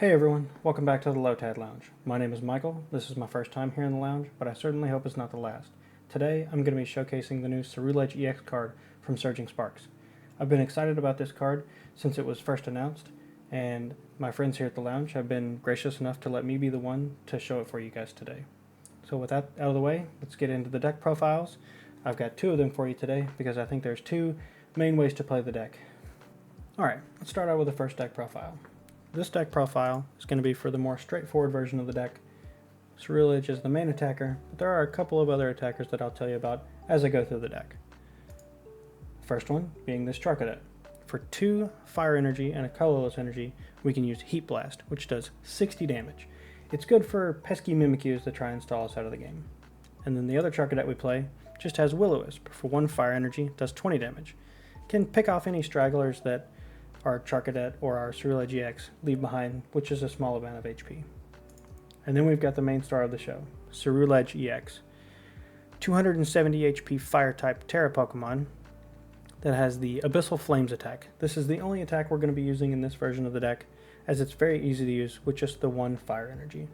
Hey everyone, welcome back to the Lotad Lounge. My name is Michael. This is my first time here in the lounge, but I certainly hope it's not the last. Today, I'm going to be showcasing the new Ceruledge EX card from Surging Sparks. I've been excited about this card since it was first announced, and my friends here at the lounge have been gracious enough to let me be the one to show it for you guys today. So with that out of the way, let's get into the deck profiles. I've got two of them for you today because I think there's two main ways to play the deck. Alright, let's start out with the first deck profile. This deck profile is going to be for the more straightforward version of the deck. Ceruledge is the main attacker, but there are a couple of other attackers that I'll tell you about as I go through the deck. First one being this Charcadet. For 2 fire energy and a colorless energy, we can use Heat Blast, which does 60 damage. It's good for pesky Mimikyus that try and stall us out of the game. And then the other Charcadet we play just has Will-O-Wisp. For 1 fire energy, does 20 damage. Can pick off any stragglers that our Charcadet or our Ceruledge EX leave behind, which is a small amount of HP. And then we've got the main star of the show, Ceruledge EX. 270 HP Fire-type Terra Pokemon that has the Abyssal Flames attack. This is the only attack we're going to be using in this version of the deck, as it's very easy to use with just the 1 fire energy.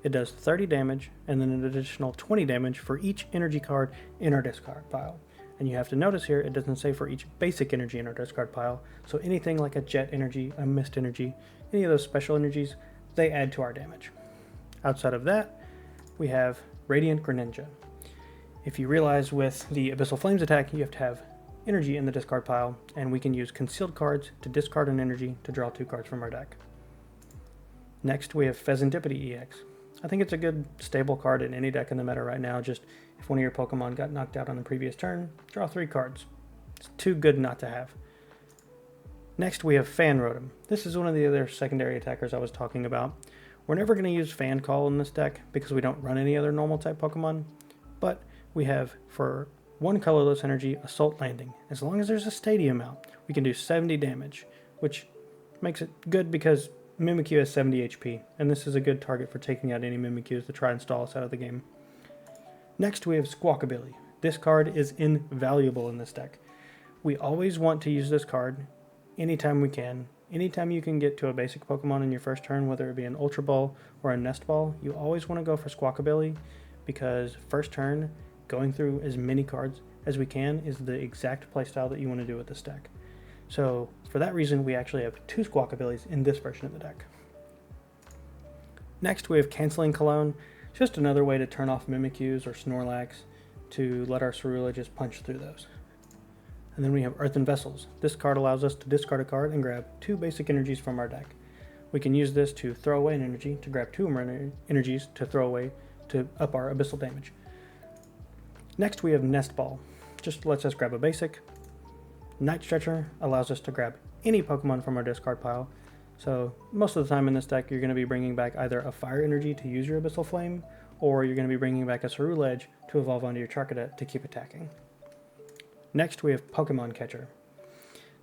It does 30 damage, and then an additional 20 damage for each energy card in our discard pile. And you have to notice here, it doesn't say for each basic energy in our discard pile, so anything like a jet energy, a mist energy, any of those special energies, they add to our damage. Outside of that, we have Radiant Greninja. If you realize with the Abyssal Flames attack, you have to have energy in the discard pile, and we can use concealed cards to discard an energy to draw 2 cards from our deck. Next, we have Fezandipiti EX. I think it's a good stable card in any deck in the meta right now. Just if one of your Pokemon got knocked out on the previous turn, draw 3 cards. It's too good not to have. Next we have Fan Rotom. This is one of the other secondary attackers I was talking about. We're never going to use Fan Call in this deck because we don't run any other normal type Pokemon, but we have for 1 colorless energy Assault Landing. As long as there's a stadium out, we can do 70 damage, which makes it good because Mimikyu has 70 HP, and this is a good target for taking out any Mimikyus to try and stall us out of the game. Next we have Squawkabilly. This card is invaluable in this deck. We always want to use this card anytime we can. Anytime you can get to a basic Pokemon in your first turn, whether it be an Ultra Ball or a Nest Ball, you always want to go for Squawkabilly because first turn, going through as many cards as we can is the exact playstyle that you want to do with this deck. So for that reason, we actually have 2 Squawkabillys in this version of the deck. Next, we have Canceling Cologne, just another way to turn off Mimikyus or Snorlax to let our Ceruledges punch through those. And then we have Earthen Vessels. This card allows us to discard a card and grab 2 basic energies from our deck. We can use this to throw away an energy, to grab 2 more energies to throw away to up our Abyssal damage. Next, we have Nest Ball. Just lets us grab a basic. Night Stretcher allows us to grab any Pokemon from our discard pile. So most of the time in this deck, you're going to be bringing back either a Fire Energy to use your Abyssal Flame, or you're going to be bringing back a Ceruledge to evolve onto your Charcadet to keep attacking. Next, we have Pokemon Catcher.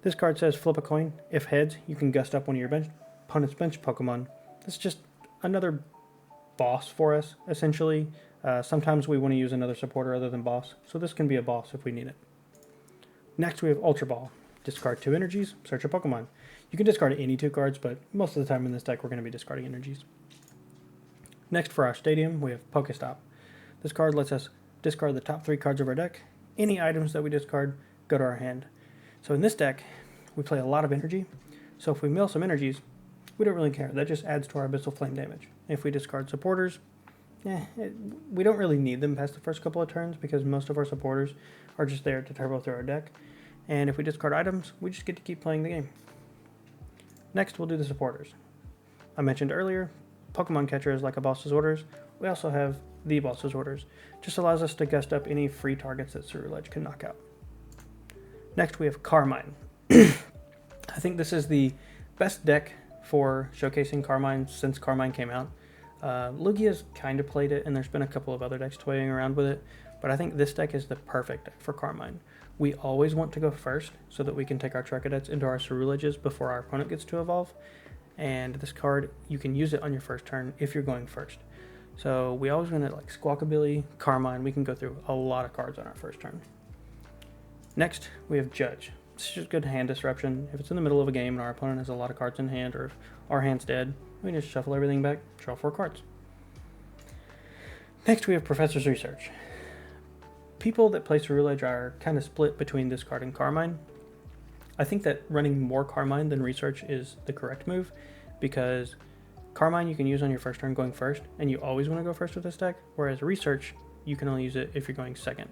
This card says flip a coin. If heads, you can gust up one of your opponent's bench Pokemon. This is just another boss for us, essentially. Sometimes we want to use another supporter other than boss, so this can be a boss if we need it. Next, we have Ultra Ball. Discard 2 energies, search a Pokemon. You can discard any 2 cards, but most of the time in this deck, we're going to be discarding energies. Next, for our Stadium, we have Pokestop. This card lets us discard the top 3 cards of our deck. Any items that we discard go to our hand. So in this deck, we play a lot of energy, so if we mill some energies, we don't really care. That just adds to our Abyssal Flame damage. If we discard supporters, we don't really need them past the first couple of turns because most of our supporters are just there to turbo through our deck. And if we discard items, we just get to keep playing the game. Next, we'll do the supporters. I mentioned earlier, Pokemon Catcher is like a boss's orders. We also have the boss's orders. Just allows us to gust up any free targets that Ceruledge can knock out. Next, we have Carmine. I think this is the best deck for showcasing Carmine since Carmine came out. Lugia's kind of played it, and there's been a couple of other decks toying around with it, but I think this deck is the perfect deck for Carmine. We always want to go first so that we can take our Charcadets into our Ceruledges before our opponent gets to evolve, and this card, you can use it on your first turn if you're going first. So we always want to like Squawkabilly, Carmine, we can go through a lot of cards on our first turn. Next, we have Judge. It's just good hand disruption. If it's in the middle of a game and our opponent has a lot of cards in hand, or if our hand's dead, We just shuffle everything back, draw 4 cards. Next we have Professor's Research. People that play Ceruledge are kind of split between this card and Carmine. I think that running more Carmine than Research is the correct move, because Carmine you can use on your first turn going first, and you always want to go first with this deck, whereas Research, you can only use it if you're going second.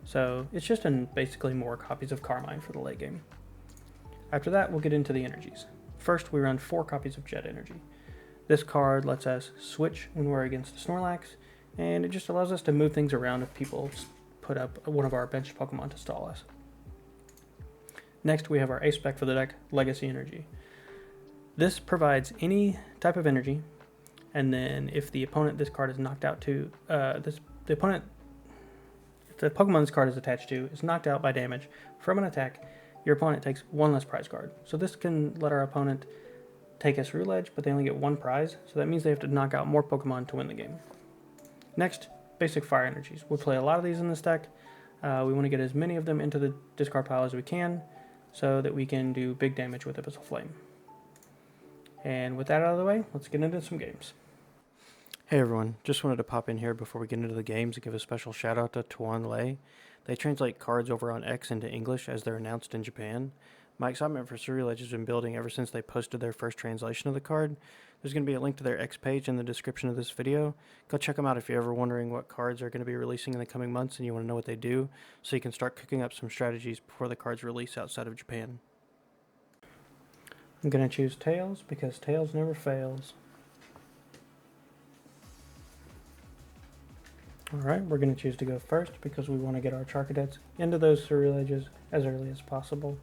So it's just basically more copies of Carmine for the late game. After that, we'll get into the energies. First, we run 4 copies of Jet Energy. This card lets us switch when we're against a Snorlax, and it just allows us to move things around if people put up one of our bench Pokemon to stall us. Next, we have our ace spec for the deck, Legacy Energy. This provides any type of energy, and then if the opponent this card is knocked out to, the Pokemon this card is attached to is knocked out by damage from an attack, your opponent takes 1 less prize card. So this can let our opponent take a Ceruledge, but they only get 1 prize, so that means they have to knock out more Pokemon to win the game. Next, basic fire energies. We'll play a lot of these in this deck. We want to get as many of them into the discard pile as we can, so that we can do big damage with Abyssal Flame. And with that out of the way, let's get into some games. Hey everyone, just wanted to pop in here before we get into the games and give a special shout out to Tuan Lei. They translate cards over on X into English as they're announced in Japan. My excitement for Ceruledge has been building ever since they posted their first translation of the card. There's going to be a link to their X page in the description of this video. Go check them out if you're ever wondering what cards are going to be releasing in the coming months and you want to know what they do, so you can start cooking up some strategies before the cards release outside of Japan. I'm going to choose Tails because Tails never fails. Alright, we're going to choose to go first because we want to get our Charcadets into those Ceruledges as early as possible.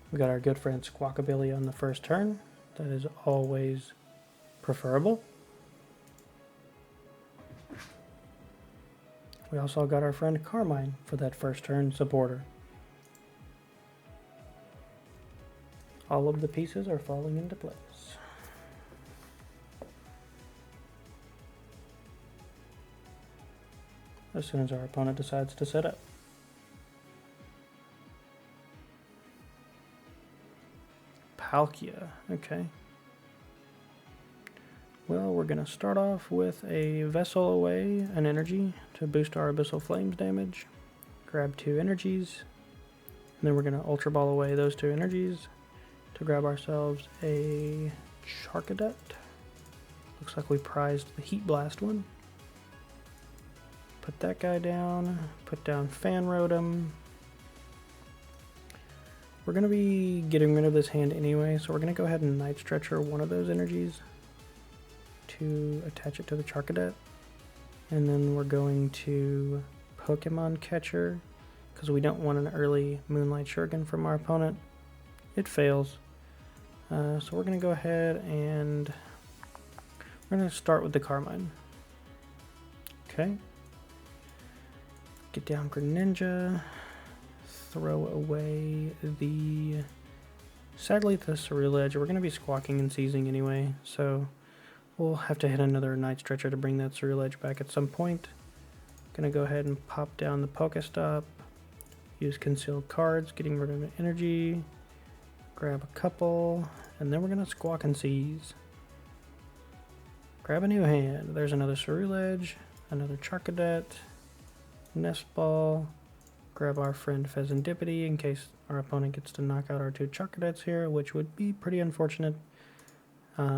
We got our good friend Squawkabilly on the first turn. That is always preferable. We also got our friend Carmine for that first turn supporter. All of the pieces are falling into place. As soon as our opponent decides to set up. Palkia, okay. Well, we're going to start off with a Vessel Away, an energy, to boost our Abyssal Flames damage. Grab 2 energies. And then we're going to Ultra Ball away those 2 energies to grab ourselves a Charcadet. Looks like we prized the Heat Blast one. Put that guy down. Put down Fan Rotom. We're going to be getting rid of this hand anyway, so we're going to go ahead and Night Stretcher one of those energies to attach it to the Charcadet. And then we're going to Pokemon Catcher, because we don't want an early Moonlight Shuriken from our opponent. It fails. So we're going to go ahead and we're going to start with the Carmine. Okay. Get down Greninja. Throw away the... Sadly, the Ceruledge. We're going to be squawking and seizing anyway, so we'll have to hit another Night Stretcher to bring that Ceruledge back at some point. Going to go ahead and pop down the Pokestop. Use Concealed Cards, getting rid of an energy. Grab a couple, and then we're going to squawk and seize. Grab a new hand. There's another Ceruledge, another Charcadet, Nest Ball. Grab our friend Fezandipiti in case our opponent gets to knock out our 2 Charcadets here, which would be pretty unfortunate. We're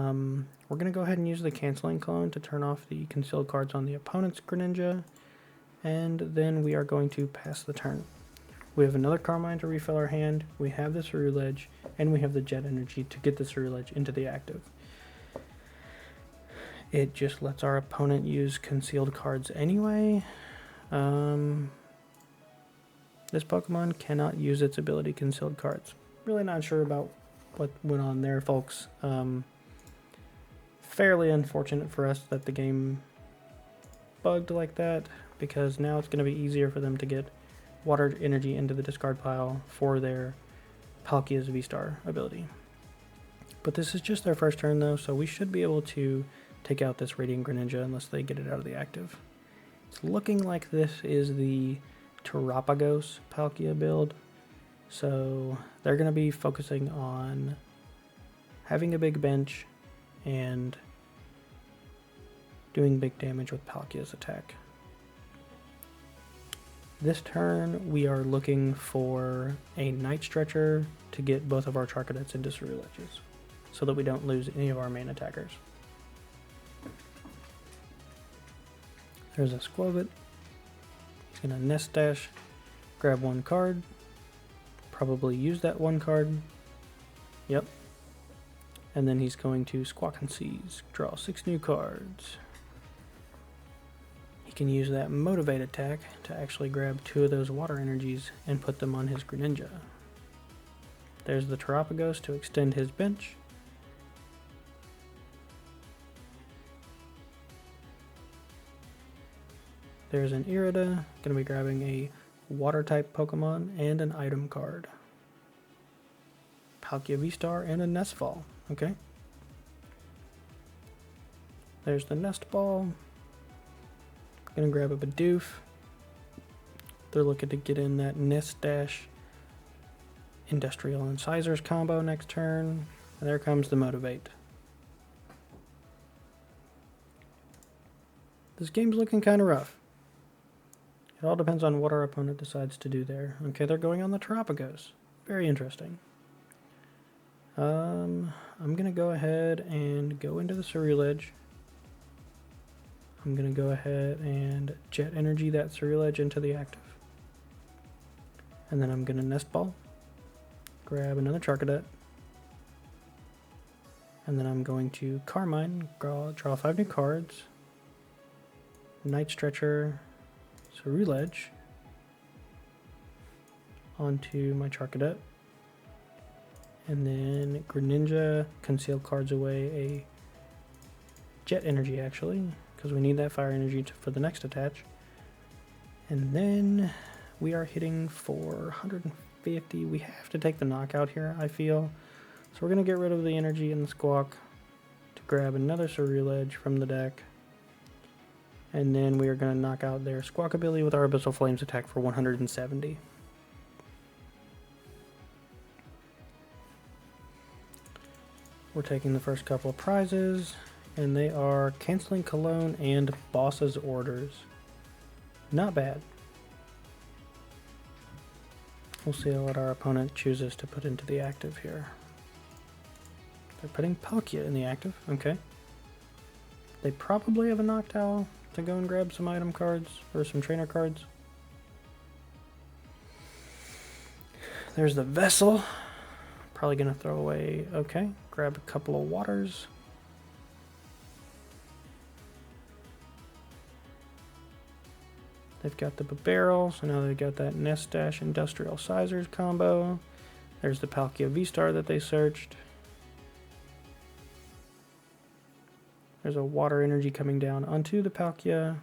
going to go ahead and use the Canceling Clone to turn off the concealed cards on the opponent's Greninja, and then we are going to pass the turn. We have another Carmine to refill our hand, we have the Ceruledge, and we have the Jet Energy to get the Ceruledge into the active. It just lets our opponent use concealed cards anyway. This Pokemon cannot use its ability Concealed Cards. Really not sure about what went on there, folks. Fairly unfortunate for us that the game bugged like that, because now it's going to be easier for them to get Water Energy into the discard pile for their Palkia's V-Star ability. But this is just their first turn though, so we should be able to take out this Radiant Greninja unless they get it out of the active. It's looking like this is the Terapagos Palkia build, so they're going to be focusing on having a big bench, and doing big damage with Palkia's attack. This turn, we are looking for a Night Stretcher to get both of our Charcadets into Ceruledges, so that we don't lose any of our main attackers. There's a Squawkabilly. He's going to Nest Dash, grab one card, probably use that one card. Yep. And then he's going to Squawk and Seize, draw 6 new cards. He can use that Motivate attack to actually grab 2 of those water energies and put them on his Greninja. There's the Terapagos to extend his bench. There's an Irida, going to be grabbing a Water-type Pokemon and an item card. Palkia V-Star and a Nest Ball. Okay. There's the Nest Ball. Going to grab a Bidoof. They're looking to get in that Nest Dash Industrial Incisors combo next turn. And there comes the Motivate. This game's looking kind of rough. It all depends on what our opponent decides to do there. Okay, they're going on the Terapagos. Very interesting. I'm going to go ahead and go into the Ceruledge. I'm going to go ahead and Jet Energy that Ceruledge into the active. And then I'm going to Nest Ball. Grab another Charcadet. And then I'm going to Carmine, draw 5 new cards. Night Stretcher, Ceruledge onto my Charcadet, and then Greninja, conceal cards away a Jet Energy actually, because we need that fire energy for the next attach. And then we are hitting for 150. We have to take the knockout here, I feel. So we're going to get rid of the energy in the Squawk to grab another Ceruledge from the deck. And then we are going to knock out their Squawkabilly with our Abyssal Flames attack for 170. We're taking the first couple of prizes, and they are canceling Cologne and Boss's Orders. Not bad. We'll see what our opponent chooses to put into the active here. They're putting Palkia in the active, okay. They probably have a Noctowl to go and grab some item cards or some trainer cards. There's the Vessel. Probably gonna throw away, okay. Grab a couple of waters. They've got the Barrel, so now they've got that Nest Dash Industrial Sizers combo. There's the Palkia V-Star that they searched. There's a water energy coming down onto the Palkia.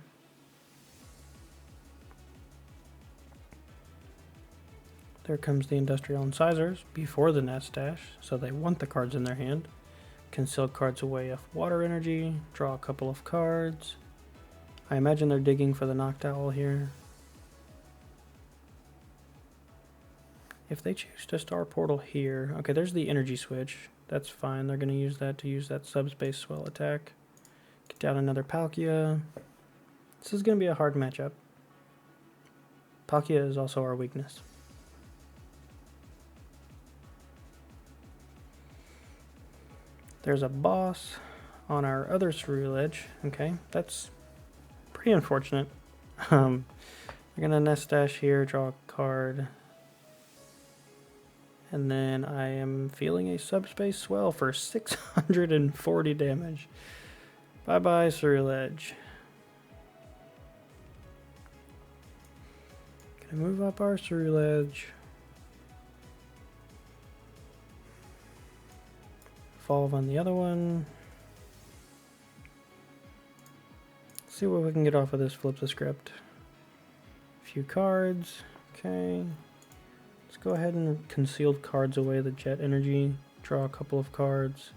There comes the Industrial Incisors before the Nest Dash, so they want the cards in their hand. Conceal cards away of water energy, draw a couple of cards. I imagine they're digging for the Noctowl here. If they choose to Star Portal here, okay, there's the energy switch. That's fine. They're going to use that Subspace Swell attack. Get down another Palkia. This is going to be a hard matchup. Palkia is also our weakness. There's a boss on our other Ceruledge. Okay, that's pretty unfortunate. We're going to Nest Dash here, draw a card. And then I am feeling a Subspace Swell for 640 damage. Bye-bye, Ceruledge. Gonna move up our Ceruledge. Evolve on the other one. See what we can get off of this. Flip the script. A few cards. Okay. Let's go ahead and conceal cards away the Jet Energy. Draw a couple of cards.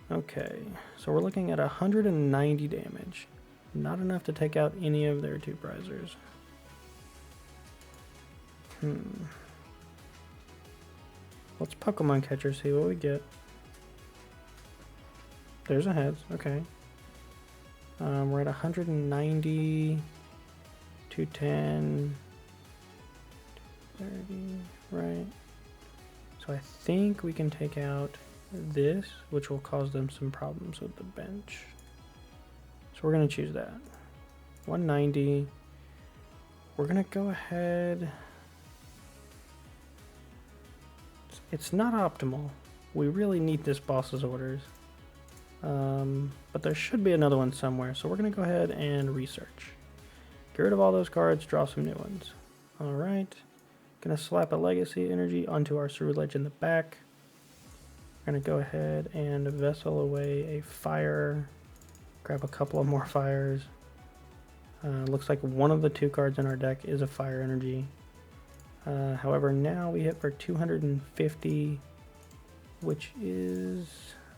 Okay, so we're looking at 190 damage. Not enough to take out any of their 2 prizers. Let's Pokemon Catcher, see what we get. There's a heads, okay. We're at 190, 210, 30, right. So I think we can take out this, which will cause them some problems with the bench. So we're going to choose that. 190. We're going to go ahead. It's not optimal. We really need this boss's orders. But there should be another one somewhere. So we're going to go ahead and research. Get rid of all those cards, draw some new ones. Alright. Going to slap a Legacy Energy onto our Ceruledge in the back. We're going to go ahead and vessel away a fire. Grab a couple of more fires. Looks like one of the 2 cards in our deck is a fire energy. However, now we hit for 250, which is,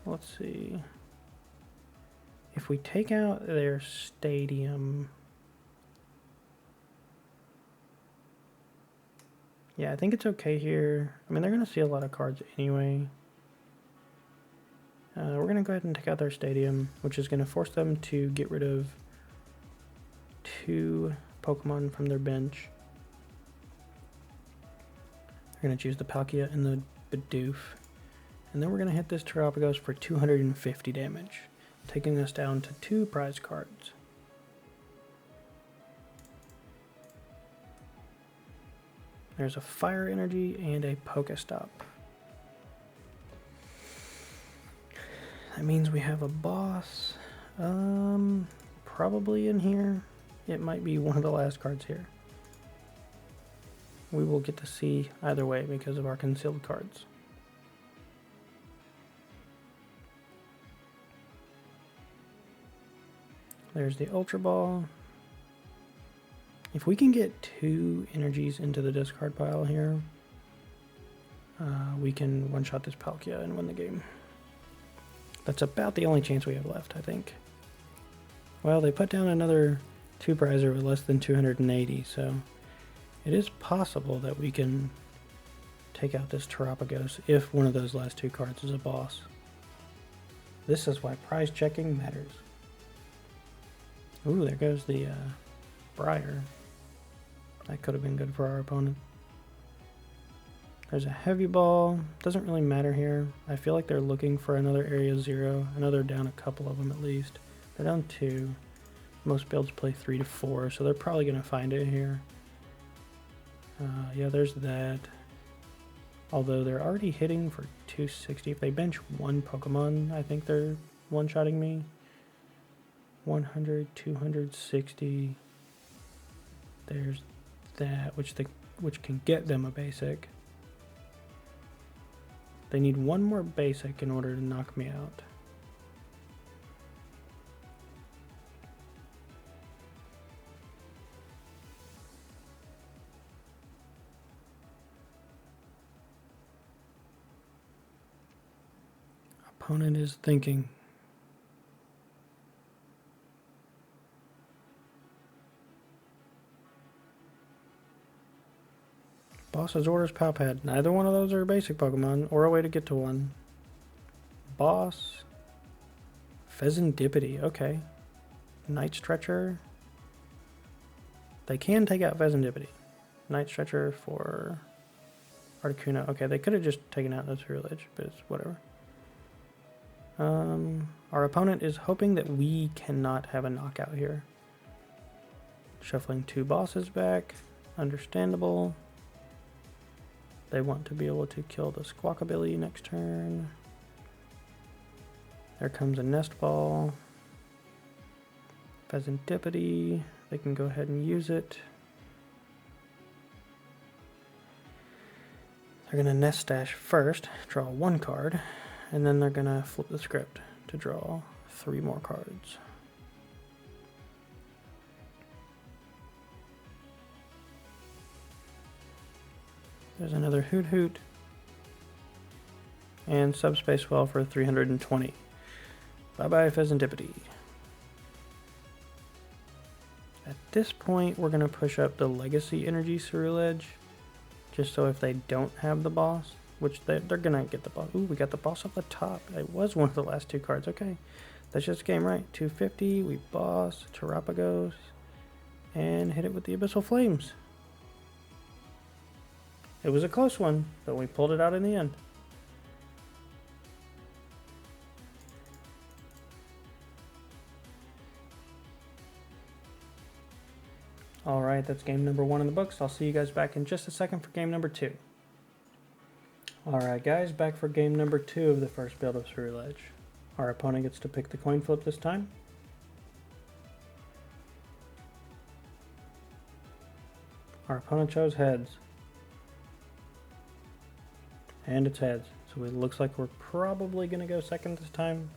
let's see. If we take out their stadium, yeah, I think it's okay here. I mean, they're going to see a lot of cards anyway. We're going to go ahead and take out their stadium, which is going to force them to get rid of 2 Pokemon from their bench. They're going to choose the Palkia and the Bidoof. And then we're going to hit this Terapagos for 250 damage, taking us down to 2 prize cards. There's a Fire Energy and a Pokestop. That means we have a boss, probably in here. It might be one of the last cards here. We will get to see either way because of our concealed cards. There's the Ultra Ball. If we can get 2 energies into the discard pile here, we can one-shot this Palkia and win the game. That's about the only chance we have left, I think. Well, they put down another 2-prizer with less than 280, so it is possible that we can take out this Terapagos if one of those last 2 cards is a boss. This is why prize checking matters. Ooh, there goes the Briar. That could have been good for our opponent. There's a Heavy Ball. Doesn't really matter here. I feel like they're looking for another Area 0. I know they're down a couple of them at least. They're down 2. Most builds play 3 to 4, so they're probably going to find it here. Yeah, there's that. Although they're already hitting for 260. If they bench 1 Pokemon, I think they're one-shotting me. 100, 260. There's that, which can get them a basic. They need 1 more basic in order to knock me out. Opponent is thinking. Boss's orders Pal Pad. Neither one of those are basic Pokemon or a way to get to one. Boss. Fezandipiti. Okay. Night Stretcher. They can take out Fezandipiti. Night Stretcher for Articuno. Okay, they could have just taken out the Ceruledge, but it's whatever. Our opponent is hoping that we cannot have a knockout here. Shuffling 2 bosses back. Understandable. They want to be able to kill the Squawkabilly next turn. There comes a Nest Ball. Fezandipiti. They can go ahead and use it. They're going to Nest Stash first, draw 1 card, and then they're going to flip the script to draw 3 more cards. There's another Hoot Hoot. And Subspace Well for 320. Bye-bye, Fezandipiti. At this point, we're going to push up the Legacy Energy Ceruledge, just so if they don't have the boss, which they're gonna get the boss. Ooh, we got the boss off the top. It was one of the last two cards. Okay, that's just game right. 250. We boss Terapagos and hit it with the Abyssal Flames. It was a close one, but we pulled it out in the end. Alright, that's game number 1 in the books. I'll see you guys back in just a second for game number 2. Alright guys, back for game number 2 of the first build of Ceruledge. Our opponent gets to pick the coin flip this time. Our opponent chose heads. And it's heads. So it looks like we're probably going to go second this time.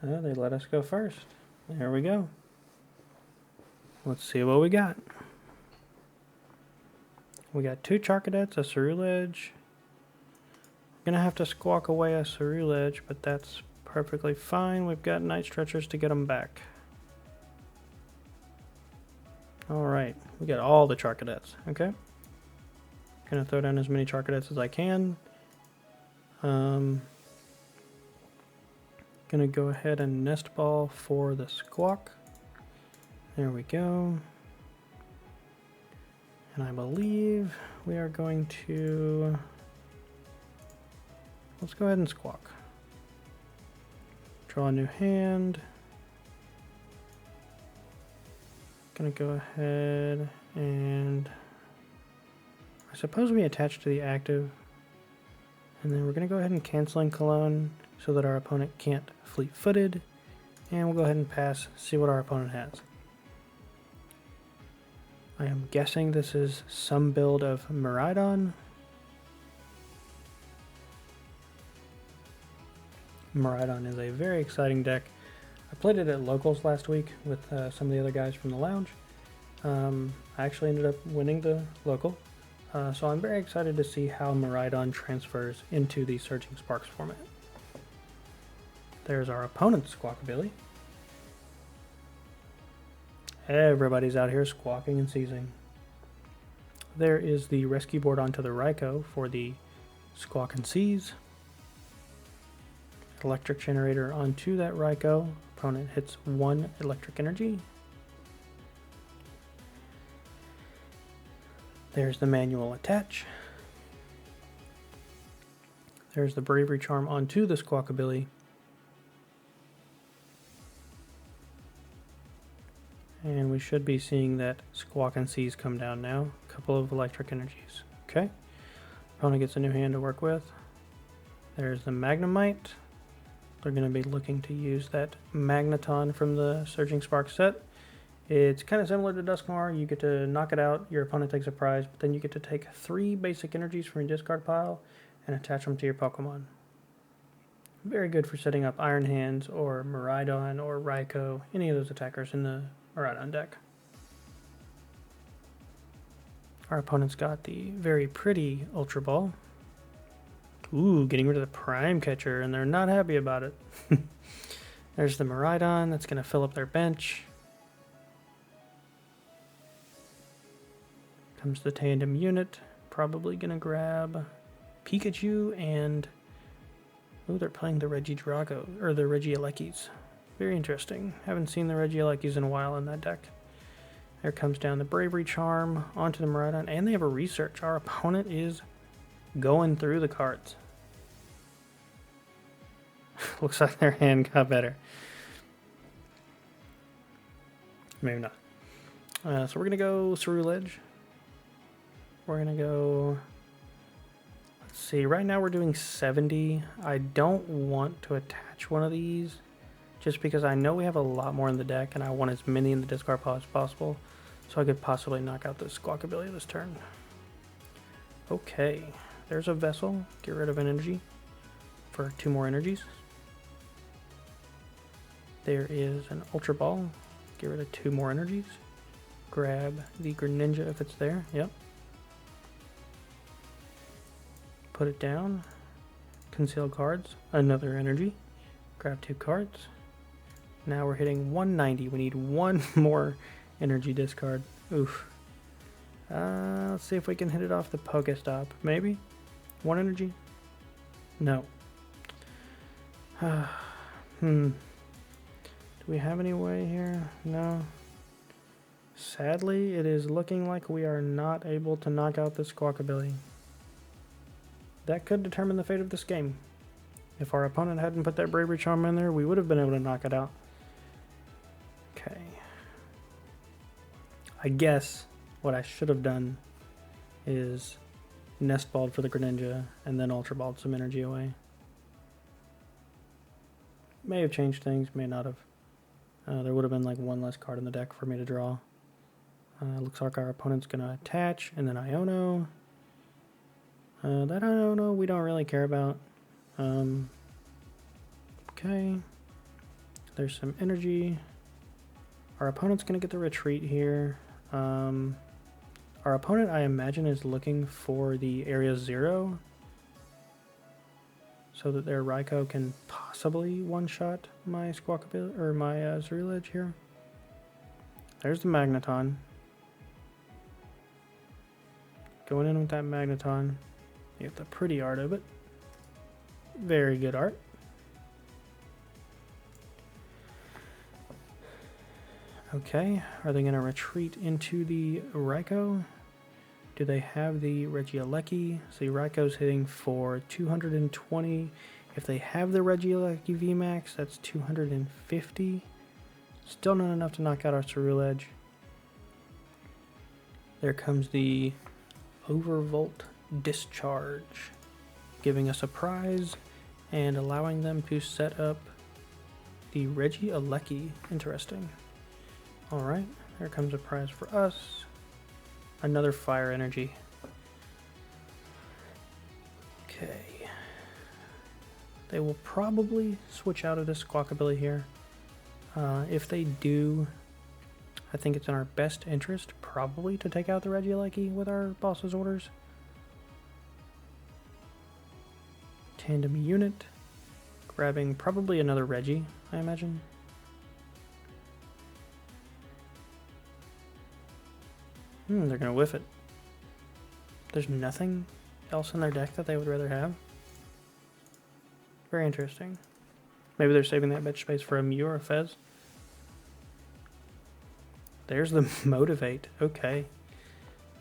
They let us go first. There we go. Let's see what we got. We got 2 Charcadets, a Ceruledge. Gonna have to squawk away a Ceruledge, but that's perfectly fine. We've got Night Stretchers to get them back. Alright, we got all the Charcadets, okay? Gonna throw down as many Charcadets as I can. Gonna go ahead and nest ball for the squawk. There we go. And I believe we are going to... Let's go ahead and squawk. Draw a new hand. Gonna go ahead and... I suppose we attach to the active. And then we're gonna go ahead and cancel in Cologne so that our opponent can't fleet-footed. And we'll go ahead and pass, see what our opponent has. I am guessing this is some build of Miraidon. Miraidon is a very exciting deck. I played it at locals last week with some of the other guys from the lounge. I actually ended up winning the local. So I'm very excited to see how Miraidon transfers into the Surging Sparks format. There's our opponent's Squawkabilly. Everybody's out here squawking and seizing. There is the rescue board onto the Raikou for the Squawk and Seize. Electric generator onto that Raikou. Opponent hits 1 electric energy. There's the manual attach. There's the bravery charm onto the Squawkabilly. And we should be seeing that Squawk and Seize come down now. A couple of electric energies. Okay. Opponent gets a new hand to work with. There's the Magnemite. They're going to be looking to use that Magneton from the Surging Sparks set. It's kind of similar to Dusknoir. You get to knock it out, your opponent takes a prize, but then you get to take 3 basic energies from your discard pile and attach them to your Pokemon. Very good for setting up Iron Hands or Miraidon or Raikou, any of those attackers in the Miraidon deck. Our opponent's got the very pretty Ultra Ball. Ooh, getting rid of the Prime Catcher, and they're not happy about it. There's the Miraidon, that's going to fill up their bench. Comes the tandem unit, probably going to grab Pikachu and... Oh, they're playing the Regidrago, or the Regielekis. Very interesting. Haven't seen the Regielekis in a while in that deck. There comes down the Bravery Charm onto the Miraidon, and they have a Research. Our opponent is going through the cards. Looks like their hand got better. Maybe not. So we're going to go Ceruledge. We're going to go... Let's see, right now we're doing 70. I don't want to attach one of these just because I know we have a lot more in the deck and I want as many in the discard pile as possible so I could possibly knock out the Squawkabilly this turn. Okay, there's a Vessel. Get rid of an energy for 2 more energies. There is an Ultra Ball. Get rid of 2 more energies. Grab the Greninja if it's there. Yep. Put it down. Conceal cards. Another energy. Grab 2 cards. Now we're hitting 190. We need 1 more energy discard. Oof. Let's see if we can hit it off the Pokestop. Maybe? 1 energy? No. Do we have any way here? No. Sadly, it is looking like we are not able to knock out this Squawkabilly. That could determine the fate of this game. If our opponent hadn't put that Bravery Charm in there, we would have been able to knock it out. Okay. I guess what I should have done is Nest Balled for the Greninja and then Ultra Balled some energy away. May have changed things, may not have. There would have been like 1 less card in the deck for me to draw. Looks like our opponent's going to attach and then Iono. That Iono we don't really care about. Okay. There's some energy. Our opponent's going to get the retreat here. Our opponent, I imagine, is looking for the Area 0 so that their Raikou can possibly one-shot my Squawkabilly or my Ceruledge here. There's the Magneton. Going in with that Magneton. You get the pretty art of it. Very good art. Okay, are they going to retreat into the Raikou? Do they have the Regieleki? So Raikou's hitting for 220. If they have the Regieleki VMAX, that's 250. Still not enough to knock out our Ceruledge. There comes the Overvolt Discharge, giving us a prize and allowing them to set up the Regieleki. Interesting. Alright, there comes a prize for us. Another fire energy. Okay. They will probably switch out of this Squawkabilly here. If they do, I think it's in our best interest probably to take out the Regieleki with our boss's orders. Tandem unit. Grabbing probably another Regi, I imagine. They're going to whiff it. There's nothing else in their deck that they would rather have. Very interesting. Maybe they're saving that bench space for a Mew or a Fez. There's the Motivate. Okay.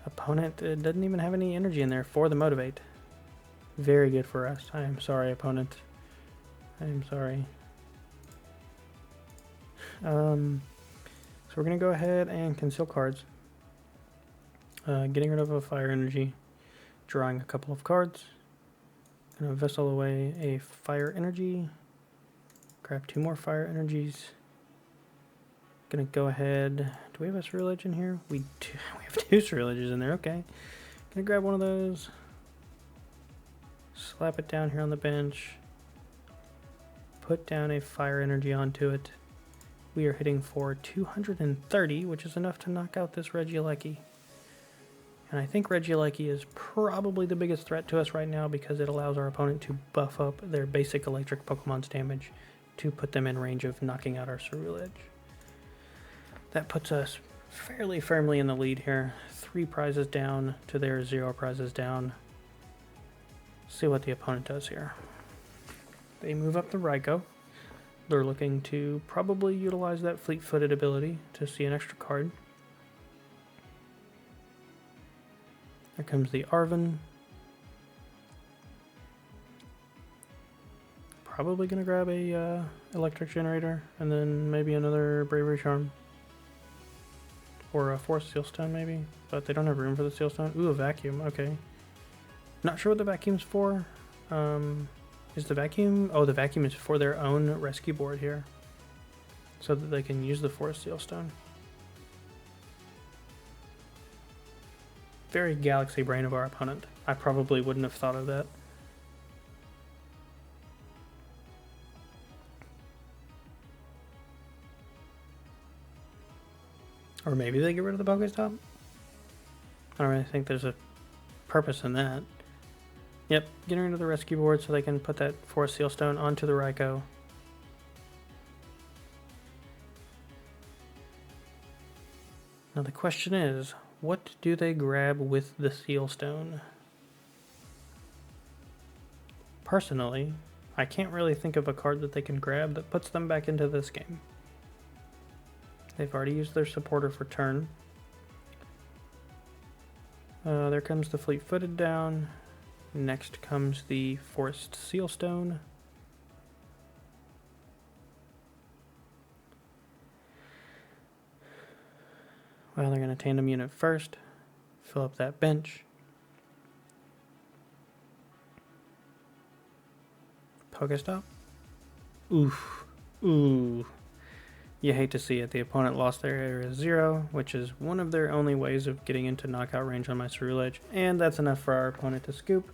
Opponent doesn't even have any energy in there for the Motivate. Very good for us. I am sorry, opponent. I am sorry. So we're going to go ahead and conceal cards. Getting rid of a fire energy, drawing a couple of cards. Gonna vessel away a fire energy, grab 2 more fire energies. Gonna go ahead. Do we have a Ceruledge in here? We do. We have 2 Ceruledges in there. Okay. Gonna grab one of those, slap it down here on the bench, put down a fire energy onto it. We are hitting for 230, which is enough to knock out this Regieleki. And I think Regieleki is probably the biggest threat to us right now because it allows our opponent to buff up their basic electric Pokemon's damage to put them in range of knocking out our Ceruledge. That puts us fairly firmly in the lead here. 3 prizes down to their 0 prizes down. See what the opponent does here. They move up the Raikou. They're looking to probably utilize that fleet-footed ability to see an extra card. There comes the Arven. Probably going to grab a electric generator and then maybe another Bravery Charm. Or a Force Seal Stone maybe, but they don't have room for the Seal Stone. Ooh, a Vacuum, okay. Not sure what the Vacuum's for. Is the Vacuum... Oh, the Vacuum is for their own rescue board here. So that they can use the Force Seal Stone. Very galaxy brain of our opponent. I probably wouldn't have thought of that. Or maybe they get rid of the Pokestop? I don't really think there's a purpose in that. Yep, getting rid of the rescue board so they can put that Force Seal Stone onto the Raikou. Now the question is, What do they grab with the Seal Stone? Personally, I can't really think of a card that they can grab that puts them back into this game. They've already used their supporter for turn. There comes the Fleet-Footed down. Next comes the Forest Seal Stone. Well, they're going to tandem unit first. Fill up that bench. Pokestop. Oof. Ooh. You hate to see it. The opponent lost their area 0, which is one of their only ways of getting into knockout range on my Ceruledge, and that's enough for our opponent to scoop.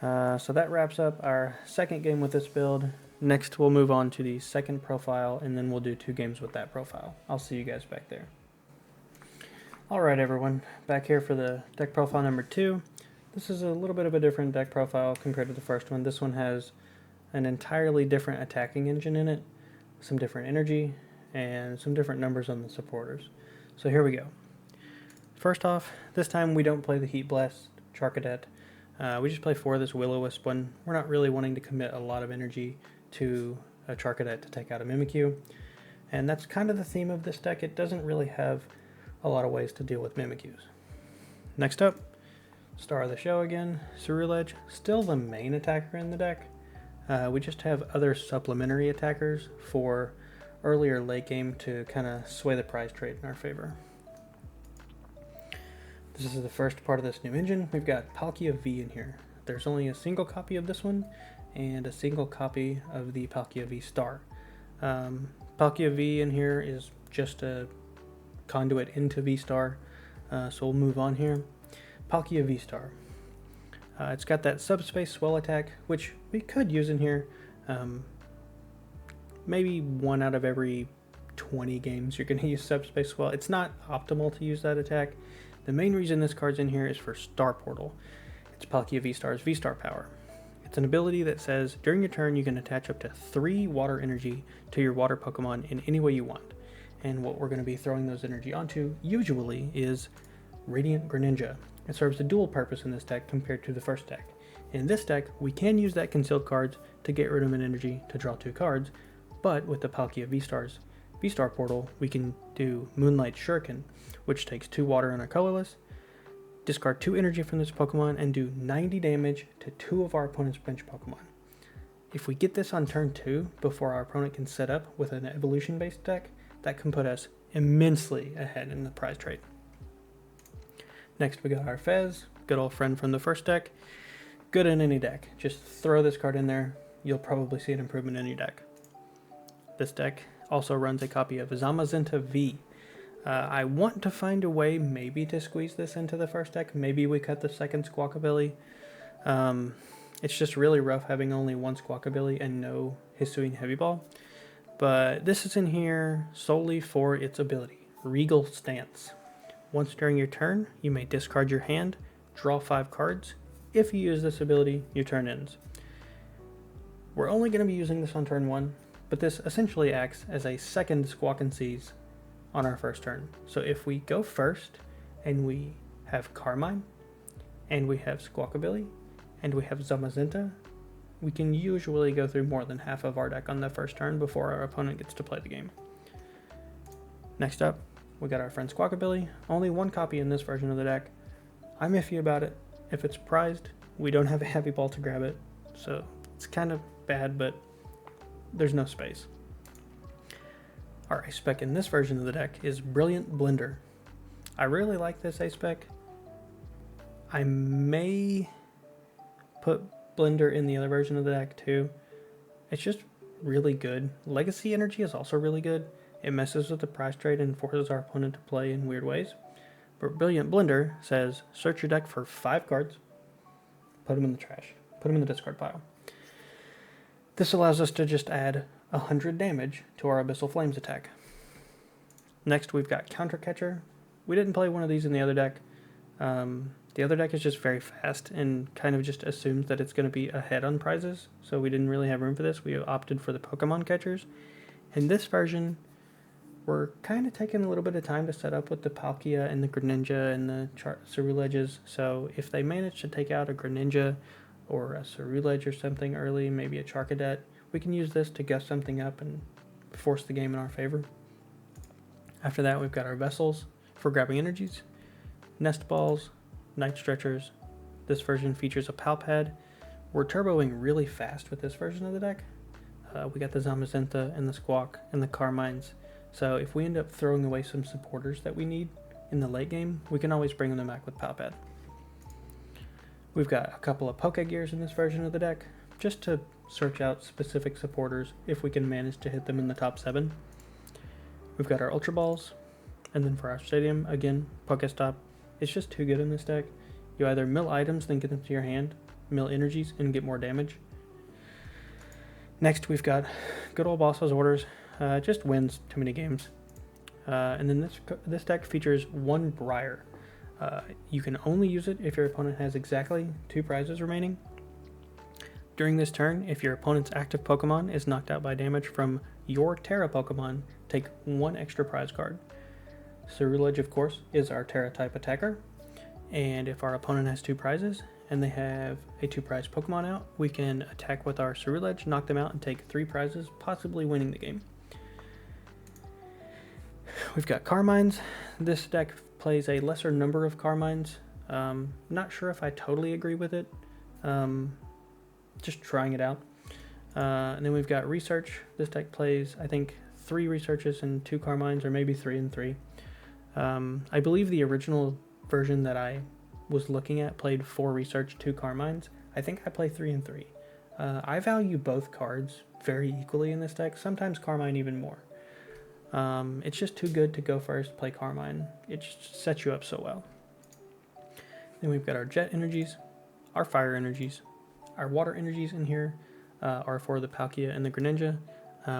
So that wraps up our second game with this build. Next, we'll move on to the second profile, and then we'll do 2 games with that profile. I'll see you guys back there. Alright everyone, back here for the deck profile number 2. This is a little bit of a different deck profile compared to the first one. This one has an entirely different attacking engine in it, some different energy, and some different numbers on the supporters. So here we go. First off, this time we don't play the Heat Blast Charcadet. We just play 4 of this Will-O-Wisp one. We're not really wanting to commit a lot of energy to a Charcadet to take out a Mimikyu. And that's kind of the theme of this deck. It doesn't really have a lot of ways to deal with Mimikyus. Next up, star of the show again, Ceruledge, still the main attacker in the deck. We just have other supplementary attackers for earlier late game to kind of sway the prize trade in our favor. This is the first part of this new engine. We've got Palkia V in here. There's only a single copy of this one and a single copy of the Palkia V Star. Palkia V in here is just a conduit into V Star, so we'll move on here. Palkia V Star. It's got that subspace swell attack, which we could use in here. Maybe 1 out of every 20 games you're going to use subspace swell. It's not optimal to use that attack. The main reason this card's in here is for Star Portal. It's Palkia V Star's V Star power. It's an ability that says during your turn you can attach up to 3 water energy to your water Pokemon in any way you want. And what we're going to be throwing those energy onto usually is Radiant Greninja. It serves a dual purpose in this deck compared to the first deck. In this deck, we can use that concealed cards to get rid of an energy to draw 2 cards, but with the Palkia V-Star's V-Star portal, we can do Moonlight Shuriken, which takes 2 water and a colorless, discard 2 energy from this Pokemon, and do 90 damage to 2 of our opponent's bench Pokemon. If we get this on turn 2, before our opponent can set up with an evolution-based deck, that can put us immensely ahead in the prize trade. Next we got our Fez, good old friend from the first deck. Good in any deck. Just throw this card in there, you'll probably see an improvement in your deck. This deck also runs a copy of Zamazenta V. I want to find a way maybe to squeeze this into the first deck. Maybe we cut the second Squawkabilly. It's just really rough having only 1 Squawkabilly and no Hisuian Heavy Ball. But this is in here solely for its ability, Regal Stance. Once during your turn, you may discard your hand, draw 5 cards. If you use this ability, your turn ends. We're only going to be using this on turn 1, but this essentially acts as a second Squawk and Seize on our first turn. So if we go first, and we have Carmine, and we have Squawkabilly, and we have Zamazenta, we can usually go through more than half of our deck on the first turn before our opponent gets to play the game. Next up, we got our friend Squawkabilly. Only 1 copy in this version of the deck. I'm iffy about it. If it's prized, we don't have a heavy ball to grab it, so it's kind of bad, but there's no space. Our Ace Spec in this version of the deck is Brilliant Blender. I really like this Ace Spec. I may put Blender in the other version of the deck too. It's just really good. Legacy Energy is also really good. It messes with the prize trade and forces our opponent to play in weird ways. But Brilliant Blender says, search your deck for 5 cards, put them in the trash, put them in the discard pile. This allows us to just add 100 damage to our Abyssal Flames attack. Next we've got Counter Catcher. We didn't play one of these in the other deck. The other deck is just very fast and kind of just assumes that it's going to be ahead on prizes, so we didn't really have room for this. We opted for the Pokemon Catchers. In this version, We're kind of taking a little bit of time to set up with the Palkia and the Greninja and the Ceruledges, so if they manage to take out a Greninja or a Ceruledge or something early, maybe a Charcadet, we can use this to guess something up and force the game in our favor. After that, we've got our Vessels for grabbing energies, Nest Balls, Night Stretchers. This version features a Palpad. We're turboing really fast with this version of the deck. We got the Zamazenta and the Squawk and the Carmines. So if we end up throwing away some supporters that we need in the late game, we can always bring them back with Palpad. We've got a couple of Pokegears in this version of the deck, just to search out specific supporters if we can manage to hit them in the top 7. We've got our Ultra Balls, and then for our Stadium, again, Pokestop. It's just too good in this deck. You either mill items, then get them to your hand, mill energies, and get more damage. Next, we've got good old Boss's Orders. Just wins too many games. And then this deck features one Briar. You can only use it if your opponent has exactly 2 prizes remaining. During this turn, if your opponent's active Pokemon is knocked out by damage from your Terra Pokemon, take 1 extra prize card. Ceruledge, of course, is our Terra type attacker. And if our opponent has 2 prizes and they have a 2 prize Pokemon out, we can attack with our Ceruledge, knock them out, and take 3 prizes, possibly winning the game. We've got Carmines. This deck plays a lesser number of Carmines. Not sure if I totally agree with it. Just trying it out. And then we've got Research. This deck plays, I think, 3 Researches and 2 Carmines, or maybe 3 and 3. I believe the original version that I was looking at played 4 Research, 2 Carmines. I think I play 3 and 3. I value both cards very equally in this deck, sometimes Carmine even more. It's just too good to go first, play Carmine. It just sets you up so well. Then we've got our Jet Energies, our Fire Energies, our Water Energies in here are for the Palkia and the Greninja.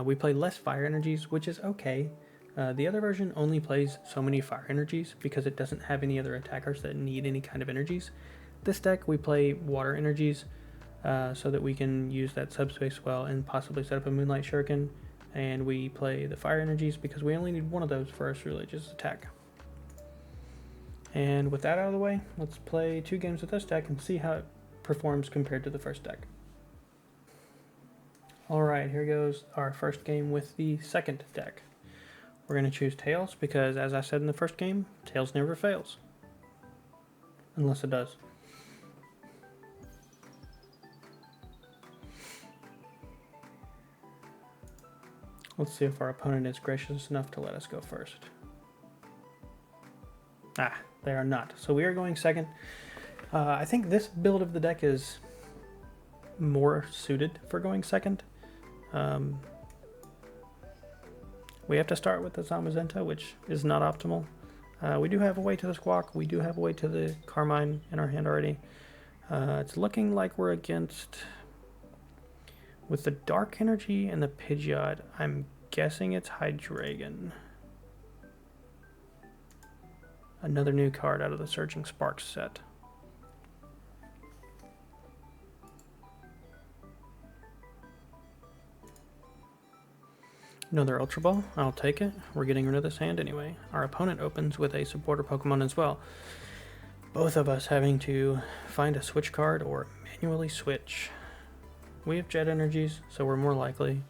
We play less Fire Energies, which is okay. The other version only plays so many Fire Energies because it doesn't have any other attackers that need any kind of energies. This deck, we play Water Energies so that we can use that subspace well and possibly set up a Moonlight Shuriken. And we play the Fire Energies because we only need 1 of those for our Ceruledge's attack. And with that out of the way, let's play 2 games with this deck and see how it performs compared to the first deck. Alright, here goes our first game with the second deck. We're going to choose Tails because, as I said in the first game, Tails never fails. Unless it does. Let's see if our opponent is gracious enough to let us go first. They are not. So we are going second. I think this build of the deck is more suited for going second. We have to start with the Zamazenta, which is not optimal. We do have a way to the Squawk. We do have a way to the Carmine in our hand already. It's looking like we're against... With the Dark Energy and the Pidgeot, I'm guessing it's Hydreigon. Another new card out of the Surging Sparks set. Another Ultra Ball, I'll take it. We're getting rid of this hand anyway. Our opponent opens with a supporter Pokemon as well. Both of us having to find a switch card or manually switch. We have Jet Energies, so we're more likely.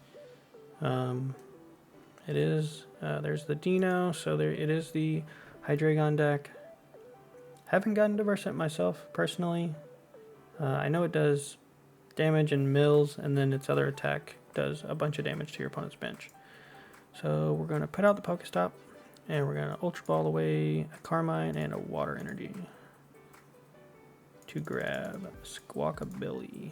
It is, there's the Dino, so it is the Hydreigon deck. Haven't gotten to Versant myself, personally. I know it does damage and mills, and then its other attack does a bunch of damage to your opponent's bench. So we're going to put out the Pokestop, and we're going to Ultra Ball away a Carmine and a Water Energy to grab Squawkabilly.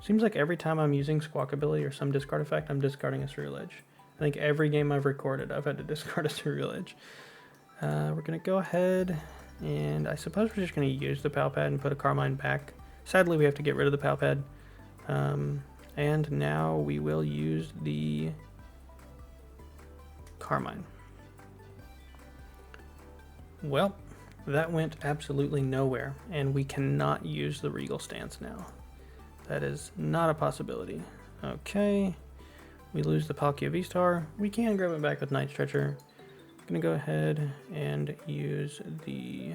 Seems like every time I'm using Squawkabilly or some discard effect, I'm discarding a Ceruledge. I think every game I've recorded, I've had to discard a Ceruledge. We're going to go ahead, and I suppose we're just going to use the Palpad and put a Carmine back. Sadly, we have to get rid of the Palpad. And now we will use the Carmine. Well, that went absolutely nowhere, and we cannot use the Regal stance now. That is not a possibility. Okay, We lose the Palkia V-Star. We can grab it back with Night Stretcher. I'm going to go ahead and use the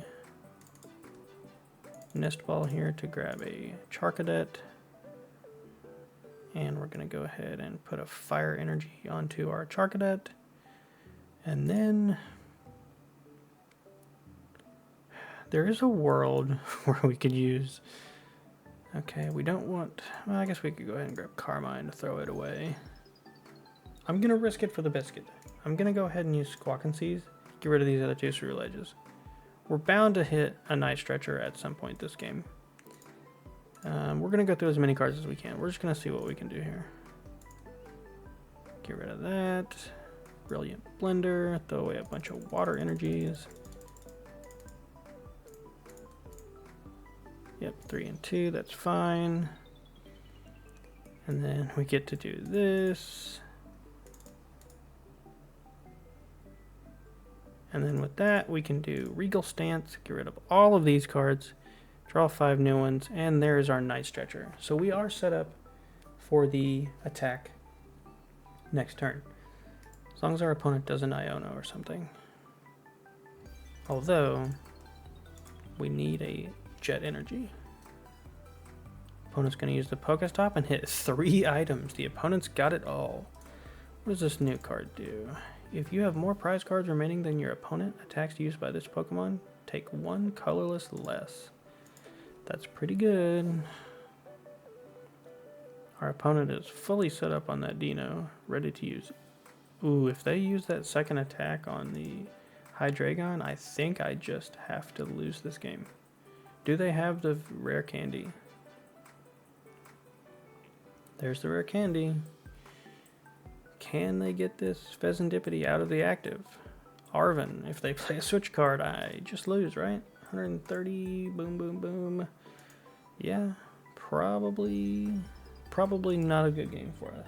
Nest Ball here to grab a Charcadet. And we're going to go ahead and put a Fire Energy onto our Charcadet. And then there is a world where we could use... Okay, we don't want... Well, I guess we could go ahead and grab Carmine to throw it away. I'm going to risk it for the biscuit. I'm going to go ahead and use Squawk and Seize. Get rid of these other two Ceruledges. We're bound to hit a Night Stretcher at some point this game. We're going to go through as many cards as we can. We're just going to see what we can do here. Get rid of that. Brilliant Blender. Throw away a bunch of Water Energies. Yep, 3 and 2, that's fine. And then we get to do this. And then with that, we can do Regal Stance, get rid of all of these cards, draw 5 new ones, and there's our Night Stretcher. So we are set up for the attack next turn. As long as our opponent does an Iono or something. Although, we need a Jet Energy. Opponent's going to use the Pokestop and hit 3 items. The opponent's got it all. What does this new card do? If you have more prize cards remaining than your opponent, attacks used by this Pokemon take 1 colorless less. That's pretty good. Our opponent is fully set up on that Dino, ready to use it. Ooh, if they use that second attack on the Hydreigon, I think I just have to lose this game. Do they have the rare candy? There's the rare candy. Can they get this Fezandipiti out of the active? Arven, if they play a switch card, I just lose, right? 130, boom, boom, boom. Yeah, probably not a good game for us.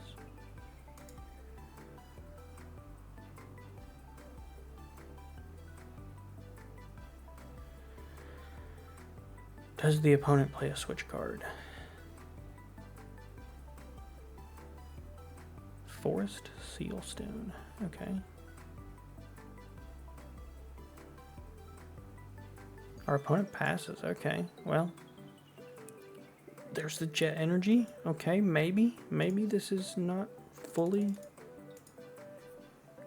Does the opponent play a switch card? Forest Sealstone. Okay. Our opponent passes. Okay. Well, there's the Jet Energy. Okay, maybe this is not fully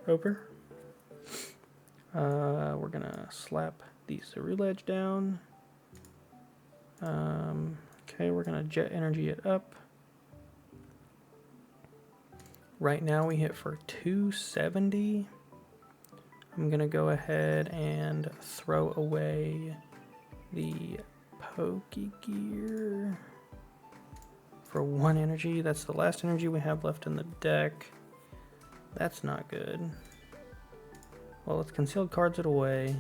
over. We're gonna slap the Ceruledge down. Okay, we're gonna Jet Energy it up. Right now we hit for 270. I'm gonna go ahead and throw away the Pokegear for 1 energy. That's the last energy we have left in the deck. That's not good. Well, let's concealed cards it away.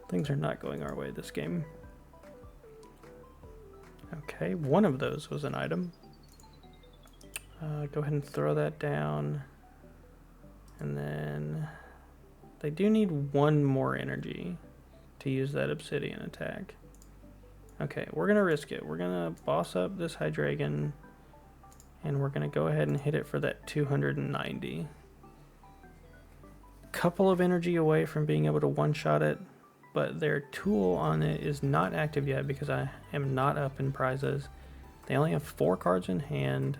Things are not going our way this game. Okay, one of those was an item. Go ahead and throw that down. And then they do need 1 more energy to use that Obsidian attack. Okay, we're going to risk it. We're going to boss up this Hydreigon. And we're going to go ahead and hit it for that 290. Couple of energy away from being able to one-shot it. But their tool on it is not active yet because I am not up in prizes. They only have 4 cards in hand.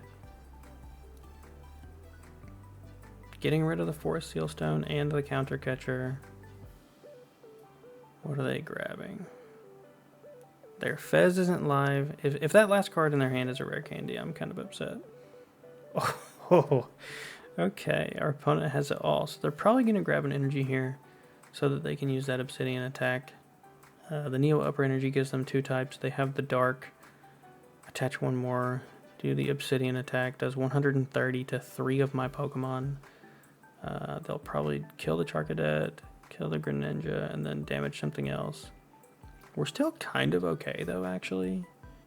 Getting rid of the Forest Sealstone and the Counter Catcher. What are they grabbing? Their Fez isn't live. If that last card in their hand is a rare candy, I'm kind of upset. Oh, okay. Our opponent has it all. So they're probably going to grab an energy here, so that they can use that Obsidian attack. The Neo Upper Energy gives them 2 types. They have the Dark. Attach 1 more. Do the Obsidian attack. Does 130 to 3 of my Pokemon. They'll probably kill the Charcadet, kill the Greninja, and then damage something else. We're still kind of okay, though, actually.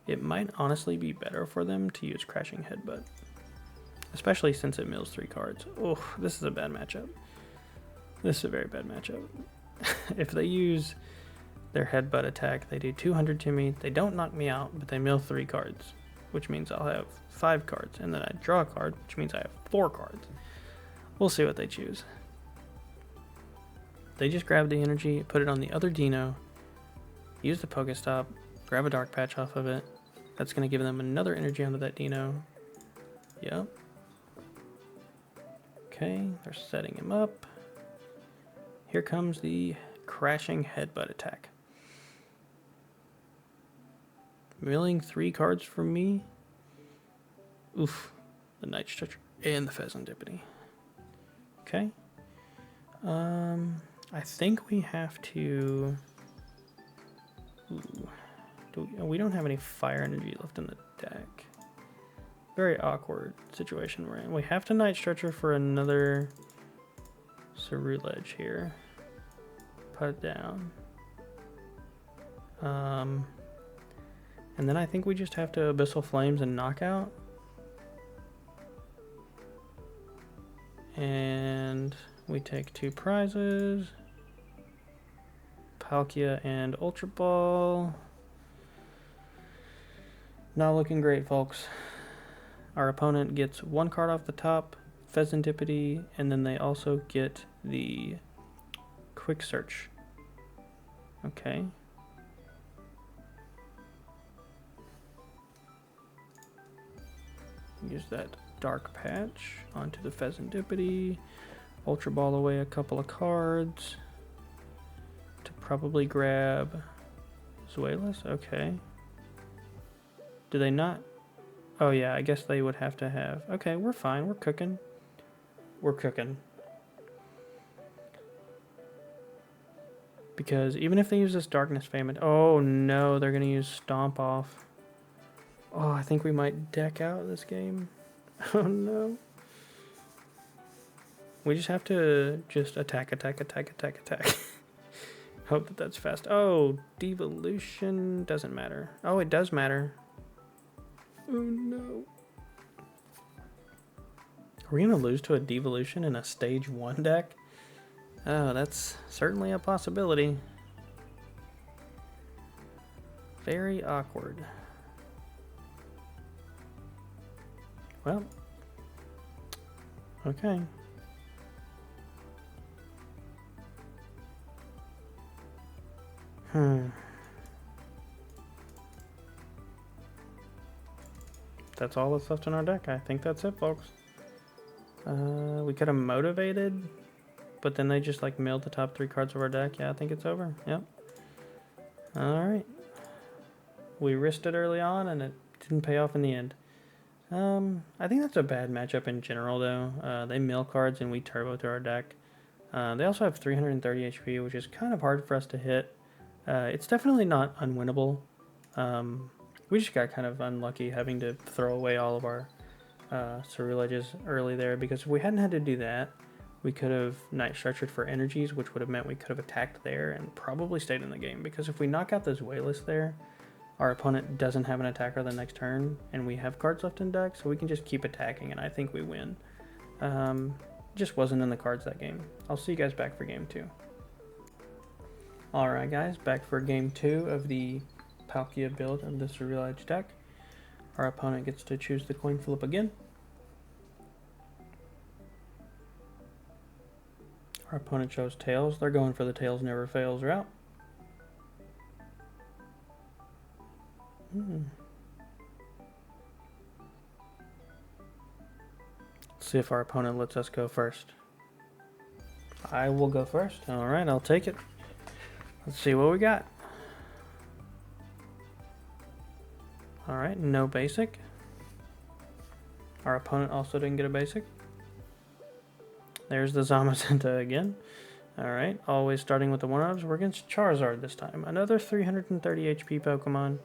It might honestly be better for them to use Crashing Headbutt. Especially since it mills 3 cards. Oh, this is a bad matchup. This is a very bad matchup. If they use their headbutt attack, they do 200 to me. They don't knock me out, but they mill 3 cards. which means I'll have 5 cards, and then I draw a card, which means I have 4 cards. We'll see what they choose. They just grab the energy, put it on the other Dino, use the Pokestop, grab a Dark Patch off of it. That's going to give them another energy onto that Dino. Yep. Okay, they're setting him up. Here comes the crashing headbutt attack. Milling 3 cards from me. Oof. The Night Stretcher and the Fezandipiti. Okay. I think we have to... Ooh. We don't have any fire energy left in the deck. Very awkward situation we're in. We have to Night Stretcher for another Ceruledge here. Put it down. And then I think we just have to Abyssal Flames and Knockout. And we take 2 prizes. Palkia and Ultra Ball. Not looking great, folks. Our opponent gets 1 card off the top, Fezandipiti, and then they also get the Quick Search. Okay. Use that Dark Patch onto the Fezandipiti. Ultra Ball away a couple of cards to probably grab Zuelis. Okay. Do they not? Oh yeah, I guess they would have to have. Okay, we're fine. We're cooking. We're cooking. Because even if they use this Darkness Famine... Oh no, they're going to use Stomp Off. Oh, I think we might deck out this game. Oh no. We just have to just attack. Hope that that's fast. Oh, Devolution doesn't matter. Oh, it does matter. Oh no. Are we going to lose to a Devolution in a Stage 1 deck? Oh, that's certainly a possibility. Very awkward. Well, okay. That's all that's left in our deck. I think that's it, folks. We could have motivated, but then they just like milled the top 3 cards of our deck. Yeah, I think it's over. Yep. Alright. We risked it early on and it didn't pay off in the end. I think that's a bad matchup in general, though. They mill cards and we turbo through our deck. They also have 330 HP, which is kind of hard for us to hit. It's definitely not unwinnable. We just got kind of unlucky having to throw away all of our Ceruledges early there, because if we hadn't had to do that, we could have Night Stretchered for energies, which would have meant we could have attacked there and probably stayed in the game, because if we knock out this Wayless there, our opponent doesn't have an attacker the next turn, and we have cards left in deck, so we can just keep attacking, and I think we win. Just wasn't in the cards that game. I'll see you guys back for game 2. Alright guys, back for game 2 of the Palkia build of the Ceruledge deck. Our opponent gets to choose the coin flip again. Our opponent chose Tails. They're going for the Tails never fails route. Let's see if our opponent lets us go first. I will go first. Alright, I'll take it. Let's see what we got. Alright, no basic. Our opponent also didn't get a basic. There's the Zamazenta again. Alright, always starting with the 1-ofs. We're against Charizard this time. Another 330 HP Pokemon.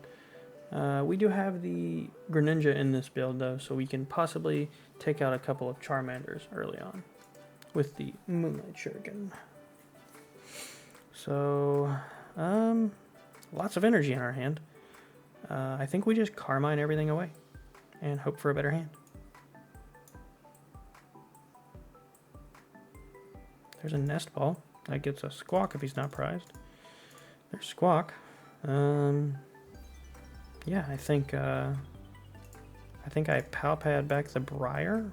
We do have the Greninja in this build though, so we can possibly take out a couple of Charmanders early on with the Moonlight Shuriken. So, lots of energy in our hand. I think we just Carmine everything away and hope for a better hand. There's a Nest Ball. That gets a Squawk if he's not prized. There's Squawk. Yeah, I think I think I Palpad back the Briar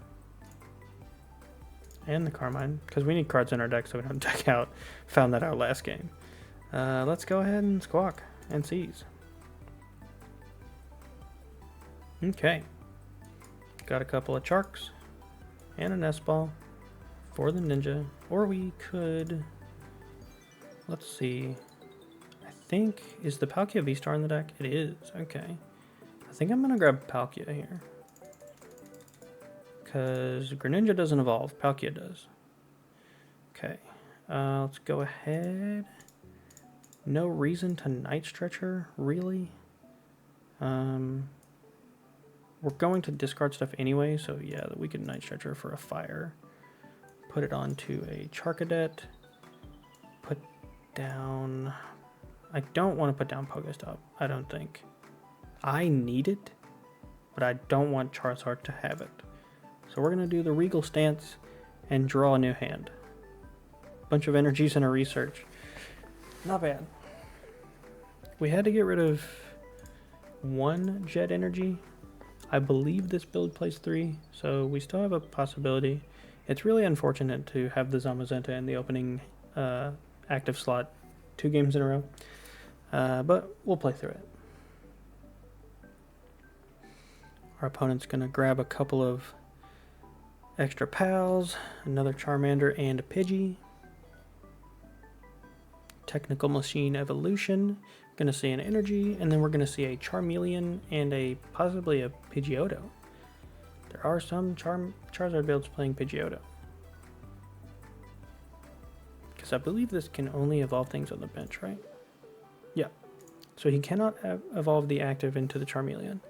and the Carmine, because we need cards in our deck so we don't deck out. Found that out last game. Let's go ahead and Squawk and seize. Okay. Got a couple of Charks and a Nest Ball for the Ninja. Or we could... Let's see. I think... Is the Palkia V-Star in the deck? It is. Okay. I think I'm going to grab Palkia here. Because Greninja doesn't evolve. Palkia does. Okay. Let's go ahead. No reason to Night Stretcher, really. We're going to discard stuff anyway, so yeah, we could Night Stretcher for a fire. Put it onto a Charcadet. Put down... I don't want to put down Pokestop, I don't think. I need it, but I don't want Charizard to have it. So we're going to do the Regal Stance and draw a new hand. Bunch of energies in a research. Not bad. We had to get rid of one Jet Energy. I believe this build plays 3, so we still have a possibility. It's really unfortunate to have the Zamazenta in the opening active slot 2 games in a row, but we'll play through it. Our opponent's going to grab a couple of extra pals, another Charmander and a Pidgey. Technical Machine Evolution. Going to see an Energy, and then we're going to see a Charmeleon and possibly a Pidgeotto. There are some Charizard builds playing Pidgeotto. Because I believe this can only evolve things on the bench, right? Yeah. So he cannot evolve the active into the Charmeleon.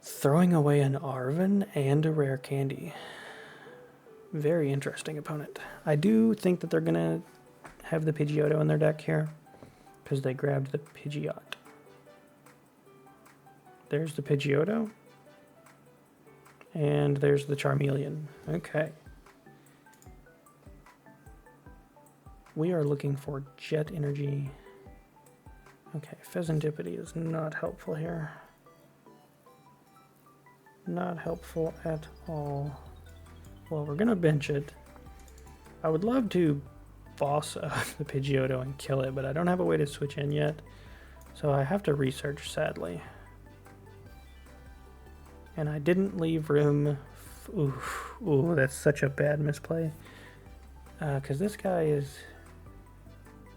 Throwing away an Arven and a Rare Candy. Very interesting opponent. I do think that they're going to have the Pidgeotto in their deck here, because they grabbed the Pidgeot. There's the Pidgeotto. And there's the Charmeleon. Okay. We are looking for Jet Energy. Okay, Fezandipiti is not helpful here. Not helpful at all. Well, we're gonna bench it. I would love to boss up the Pidgeotto and kill it, but I don't have a way to switch in yet. So I have to research, sadly. And I didn't leave room. Ooh, that's such a bad misplay. Because this guy is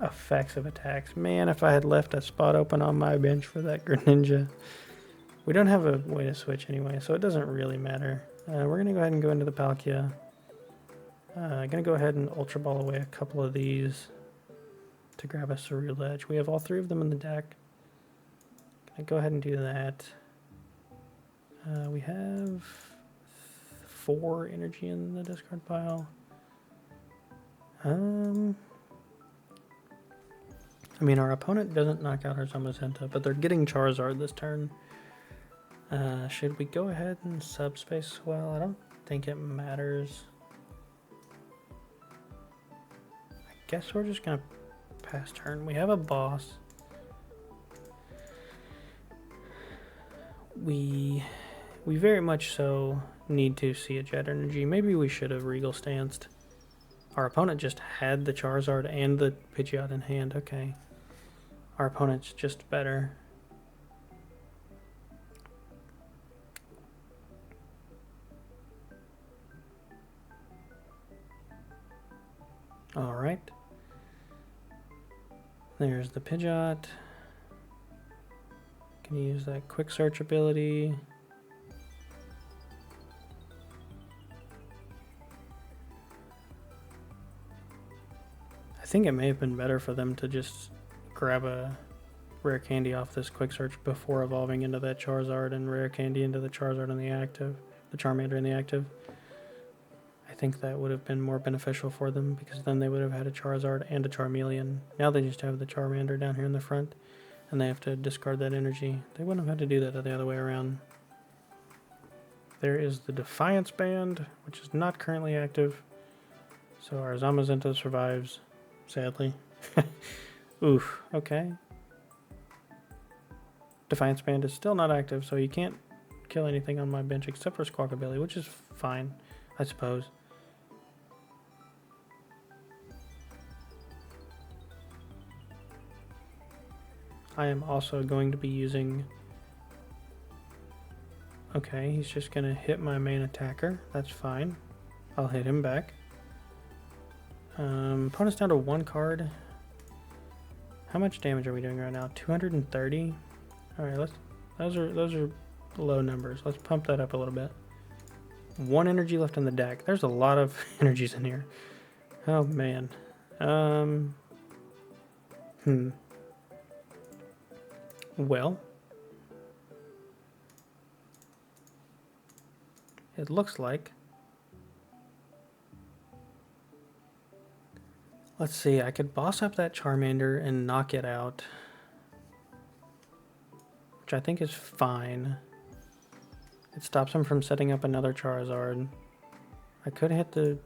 effects of attacks. Man, if I had left a spot open on my bench for that Greninja. We don't have a way to switch anyway, so it doesn't really matter. We're going to go ahead and go into the Palkia. I'm going to go ahead and Ultra Ball away a couple of these to grab a Ceruledge. We have all 3 of them in the deck. Going to go ahead and do that. We have 4 energy in the discard pile. I mean, our opponent doesn't knock out our Zamazenta, but they're getting Charizard this turn. Should we go ahead and Subspace Swell? I don't think it matters. I guess we're just gonna pass turn. We have a boss. We very much so need to see a Jet Energy. Maybe we should have Regal Stanced. Our opponent just had the Charizard and the Pidgeot in hand. Okay. Our opponent's just better. Alright. There's the Pidgeot. Can use that quick search ability. I think it may have been better for them to just grab a Rare Candy off this quick search before evolving into that Charizard and Rare Candy into the Charizard in the active, the Charmander in the active. I think that would have been more beneficial for them, because then they would have had a Charizard and a Charmeleon. Now they just have the Charmander down here in the front, and they have to discard that energy. They wouldn't have had to do that the other way around. There is the Defiance Band, which is not currently active, so our Zamazenta survives, sadly. Oof, okay. Defiance Band is still not active, so you can't kill anything on my bench except for Squawkabilly, which is fine, I suppose. I am also going to be using... Okay, he's just going to hit my main attacker. That's fine. I'll hit him back. Opponent's down to 1 card. How much damage are we doing right now? 230? Alright, those are low numbers. Let's pump that up a little bit. 1 energy left in the deck. There's a lot of energies in here. Oh man. Well, it looks like, let's see, I could boss up that Charmander and knock it out, which I think is fine. It stops him from setting up another Charizard. I could hit the...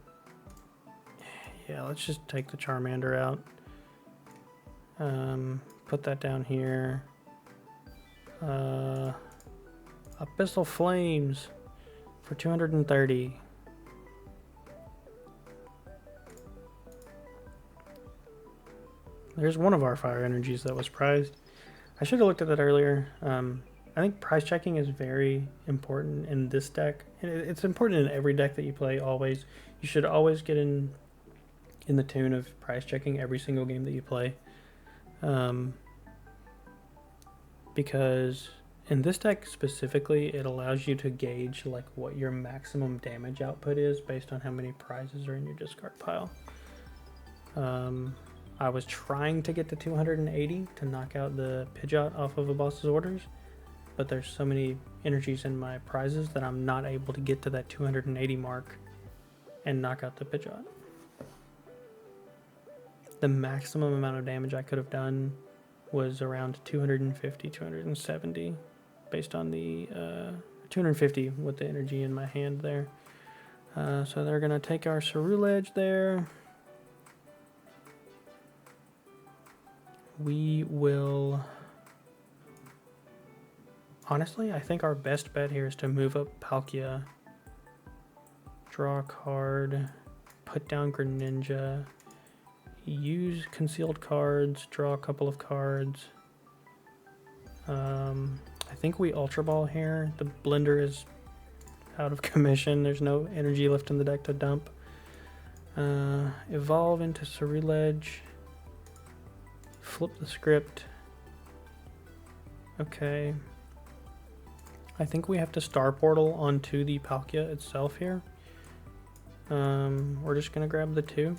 Yeah, let's just take the Charmander out. Put that down here. Abyssal Flames for 230. There's one of our fire energies that was prized. I should have looked at that earlier. I think prize checking is very important in this deck. It's important in every deck that you play, always. You should always get in the tune of prize checking every single game that you play. Because in this deck specifically, it allows you to gauge like what your maximum damage output is based on how many prizes are in your discard pile. I was trying to get to 280 to knock out the Pidgeot off of a boss's orders, but there's so many energies in my prizes that I'm not able to get to that 280 mark and knock out the Pidgeot. The maximum amount of damage I could have done was around 250, 270, based on the 250 with the energy in my hand there. So they're going to take our Ceruledge there. We will... Honestly, I think our best bet here is to move up Palkia, draw a card, put down Greninja, use concealed cards, draw a couple of cards. I think we Ultra Ball here. The blender is out of commission. There's no energy left in the deck to dump. Evolve into Ceruledge. Flip the script. Okay. I think we have to Star Portal onto the Palkia itself here. We're just going to grab the 2.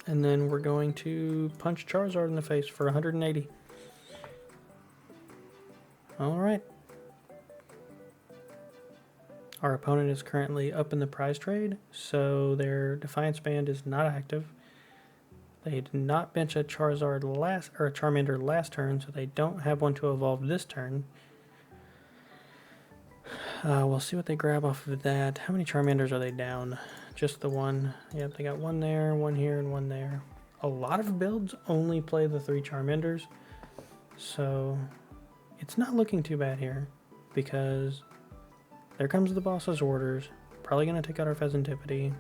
And then we're going to punch Charizard in the face for 180. Alright. Our opponent is currently up in the prize trade, so their Defiance Band is not active. They did not bench a Charizard or a Charmander last turn, so they don't have one to evolve this turn. We'll see what they grab off of that. How many Charmanders are they down? Just the one. Yep, they got one there, one here, and one there. A lot of builds only play the 3 Charmanders, so it's not looking too bad here, because there comes the boss's orders. Probably going to take out our Fezandipiti.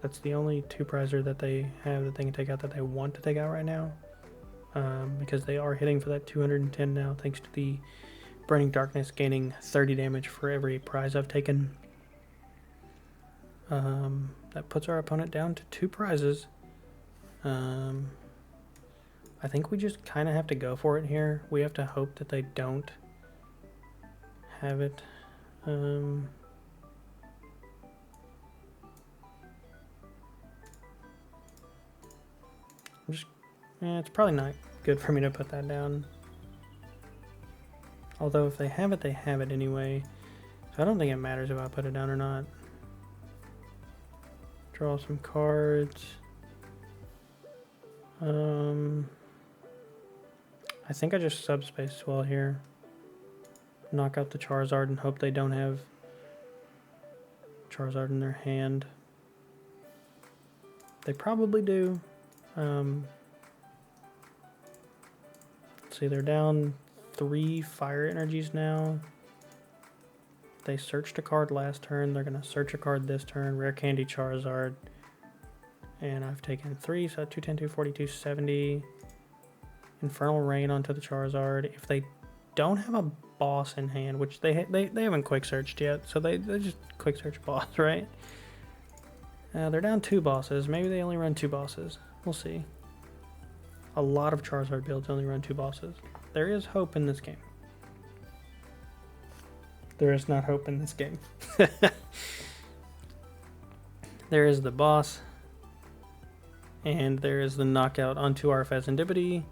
That's the only 2 prizer that they have that they can take out that they want to take out right now, because they are hitting for that 210 now, thanks to the Burning Darkness gaining 30 damage for every prize I've taken. That puts our opponent down to 2 prizes. I think we just kind of have to go for it here. We have to hope that they don't have it. It's probably not good for me to put that down. Although if they have it, they have it anyway. So I don't think it matters if I put it down or not. Draw some cards. I think I just subspace Swell here. Knock out the Charizard and hope they don't have Charizard in their hand. They probably do. Let's Let's see, they're down 3 fire energies now. They searched a card last turn. They're going to search a card this turn. Rare Candy Charizard. And I've taken 3, so 210, 240, 270. Infernal Rain onto the Charizard. If they don't have a boss in hand, which they haven't quick searched yet, so they just quick search boss, right? They're down 2 bosses. Maybe they only run 2 bosses. We'll see. A lot of Charizard builds only run 2 bosses. There is hope in this game. There is not hope in this game. There is the boss. And there is the knockout onto our Fezandipiti.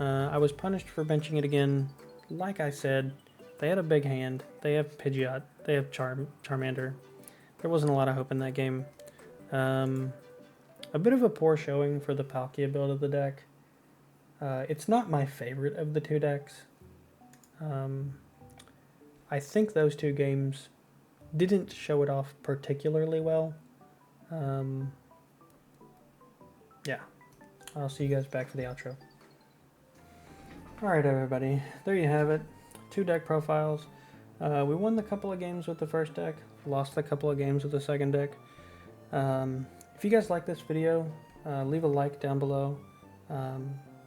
I was punished for benching it again. Like I said, they had a big hand. They have Pidgeot. They have Charmander. There wasn't a lot of hope in that game. A bit of a poor showing for the Palkia build of the deck. It's not my favorite of the 2 decks. I think those 2 games didn't show it off particularly well. Yeah, I'll see you guys back for the outro. Alright everybody, there you have it. 2 deck profiles. We won the couple of games with the first deck, lost a couple of games with the second deck. If you guys like this video, leave a like down below.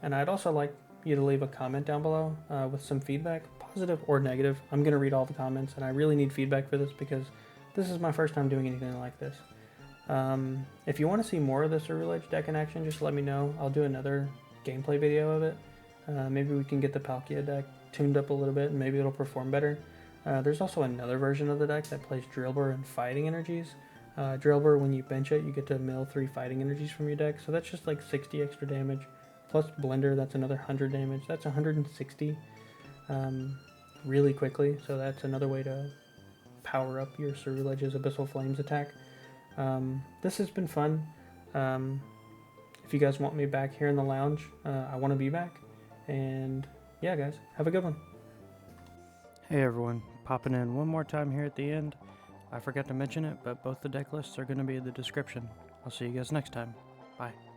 And I'd also like you to leave a comment down below with some feedback, positive or negative. I'm going to read all the comments, and I really need feedback for this because this is my first time doing anything like this. If you want to see more of the Ceruledge deck in action, just let me know. I'll do another gameplay video of it. Maybe we can get the Palkia deck tuned up a little bit, and maybe it'll perform better. There's also another version of the deck that plays Drillbur and Fighting Energies. Drillbur, when you bench it, you get to mill 3 Fighting Energies from your deck, so that's just like 60 extra damage. Plus Blender, that's another 100 damage. That's 160 really quickly, so that's another way to power up your Ceruledge's Abyssal Flames attack. This has been fun. If you guys want me back here in the lounge, I want to be back. And yeah, guys, have a good one. Hey everyone, popping in one more time here at the end. I forgot to mention it, but both the deck lists are going to be in the description. I'll see you guys next time. Bye.